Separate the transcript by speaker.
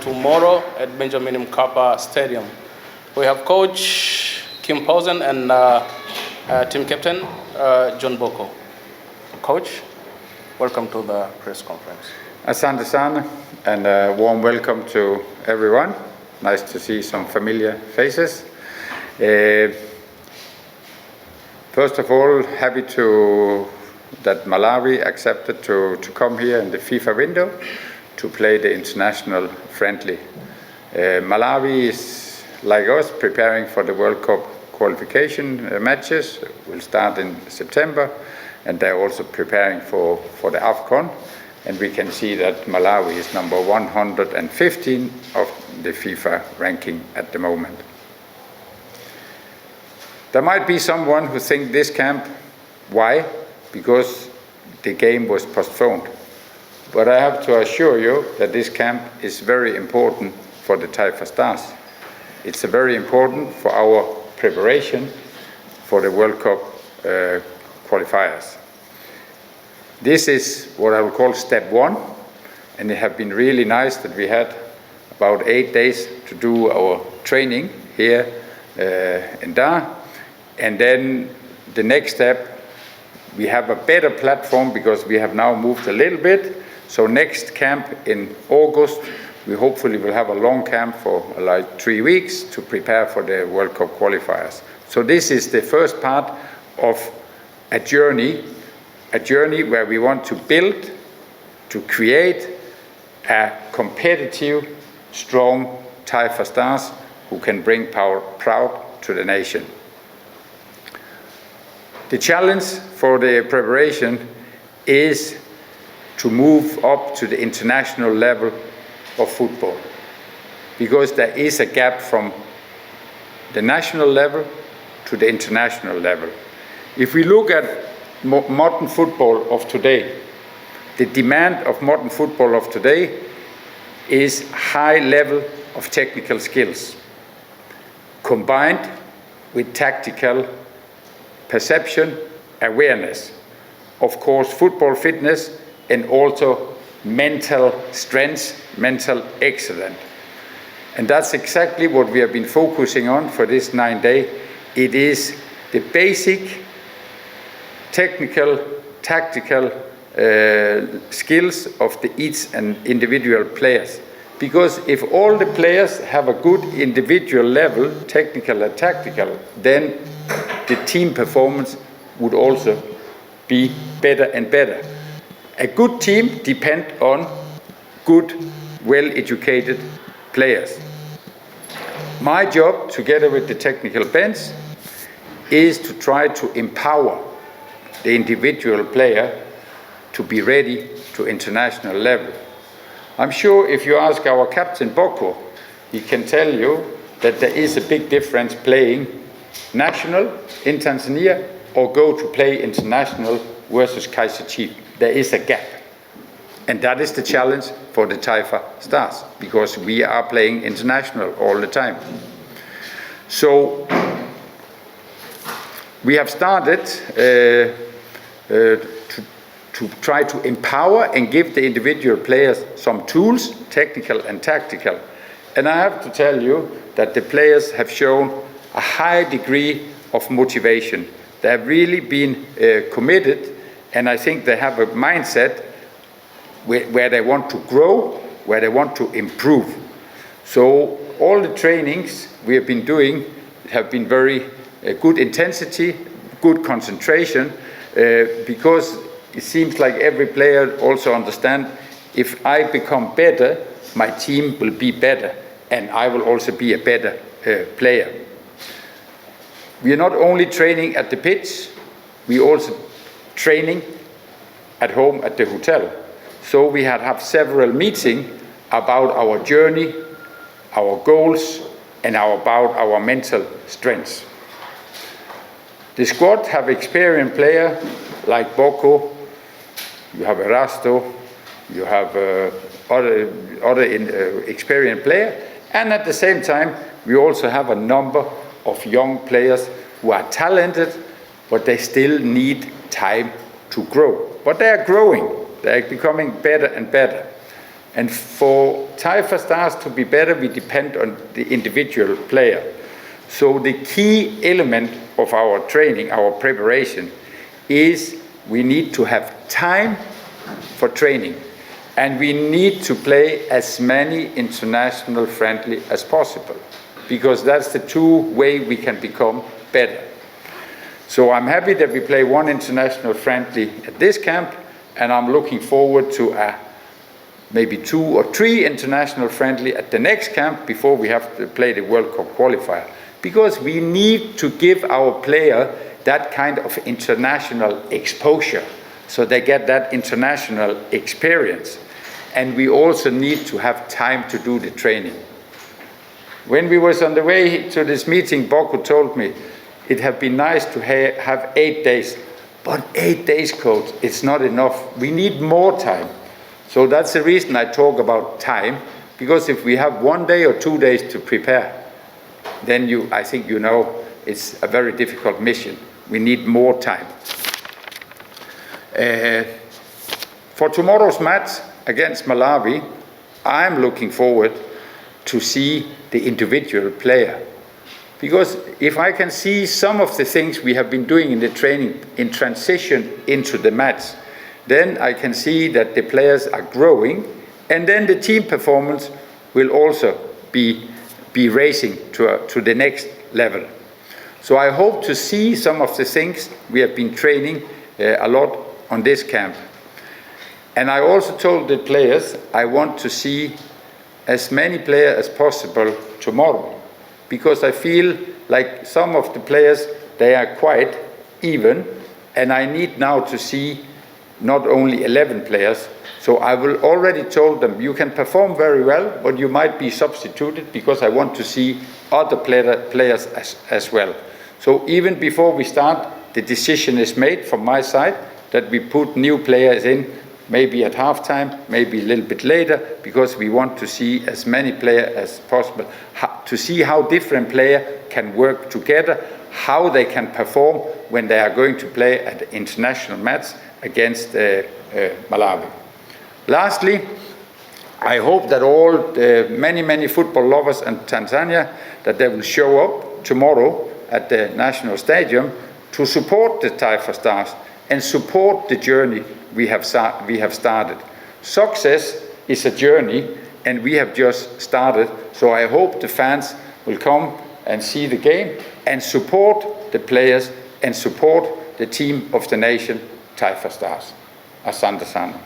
Speaker 1: tomorrow at Benjamin Mkapa Stadium. We have Coach Kim Poulsen and team captain John Boko. Coach, welcome to the press conference.
Speaker 2: Asante sana, and a warm welcome to everyone. Nice to see some familiar faces. First of all, happy that Malawi accepted to come here in the FIFA window to play the international friendly. Malawi is, like us, preparing for the World Cup qualification matches. Will start in September, and they're also preparing for the AFCON. And we can see that Malawi is number 115 of the FIFA ranking at the moment. There might be someone who thinks this camp, why? Because the game was postponed. But I have to assure you that this camp is very important for the Taifa Stars. It's very important for our preparation for the World Cup qualifiers. This is what I would call step one, and it has been really nice that we had about 8 days to do our training here in Dar. And then the next step, we have a better platform because we have now moved a little bit. So next camp in August, we hopefully will have a long camp for like 3 weeks to prepare for the World Cup qualifiers. So this is the first part of a journey where we want to build, to create a competitive, strong Taifa Stars who can bring proud to the nation. The challenge for the preparation is to move up to the international level of football, because there is a gap from the national level to the international level. If we look at modern football of today, the demand of modern football of today is high level of technical skills combined with tactical perception, awareness, of course football fitness, and also mental strength, mental excellence. And that's exactly what we have been focusing on for this 9 days. It is the basic technical, tactical skills of each and individual players. Because if all the players have a good individual level, technical and tactical, then the team performance would also be better and better. A good team depends on good, well-educated players. My job, together with the technical bench, is to try to empower the individual player to be ready to international level. I'm sure if you ask our captain Boko, he can tell you that there is a big difference playing national in Tanzania or go to play international versus Kaiser Chiefs. There is a gap. And that is the challenge for the Taifa Stars, because we are playing international all the time. So we have started to try to empower and give the individual players some tools, technical and tactical. And I have to tell you that the players have shown a high degree of motivation. They have really been committed, and I think they have a mindset where they want to grow, where they want to improve. So all the trainings we have been doing have been very good intensity, good concentration, because it seems like every player also understands, if I become better, my team will be better, and I will also be a better player. We are not only training at the pitch, we are also training at home at the hotel. So we have several meetings about our journey, our goals, and about our mental strengths. The squad have experienced players like Boko, you have Erasto, you have other experienced players, and at the same time we also have a number of young players who are talented, but they still need time to grow. But they are growing, they are becoming better and better. And for Taifa Stars to be better, we depend on the individual player. So the key element of our training, our preparation, is we need to have time for training. And we need to play as many international friendly as possible, because that's the two ways we can become better. So I'm happy that we play one international friendly at this camp, and I'm looking forward to maybe 2 or 3 international friendly at the next camp before we have to play the World Cup qualifier. Because we need to give our player that kind of international exposure, so they get that international experience. And we also need to have time to do the training. When we was on the way to this meeting, Boko told me it had been nice to have 8 days. But 8 days, coach, it's not enough. We need more time. So that's the reason I talk about time, because if we have 1 day or 2 days to prepare, then I think you know it's a very difficult mission. We need more time. For tomorrow's match against Malawi, I'm looking forward to see the individual player. Because if I can see some of the things we have been doing in the training in transition into the match, then I can see that the players are growing, and then the team performance will also be raising to the next level. So I hope to see some of the things we have been training a lot on this camp. And I also told the players I want to see as many players as possible tomorrow, because I feel like some of the players, they are quite even, and I need now to see not only 11 players. So I will already told them, you can perform very well, but you might be substituted, because I want to see other players as well. So even before we start, the decision is made from my side that we put new players in, maybe at halftime, maybe a little bit later, because we want to see as many players as possible, to see how different players can work together, how they can perform when they are going to play at the international match against Malawi. Lastly, I hope that all the many football lovers in Tanzania, that they will show up tomorrow at the National Stadium to support the Taifa Stars and support the journey we have started. Success is a journey, and we have just started. So I hope the fans will come and see the game and support the players and support the team of the nation, Taifa Stars. Asante sana.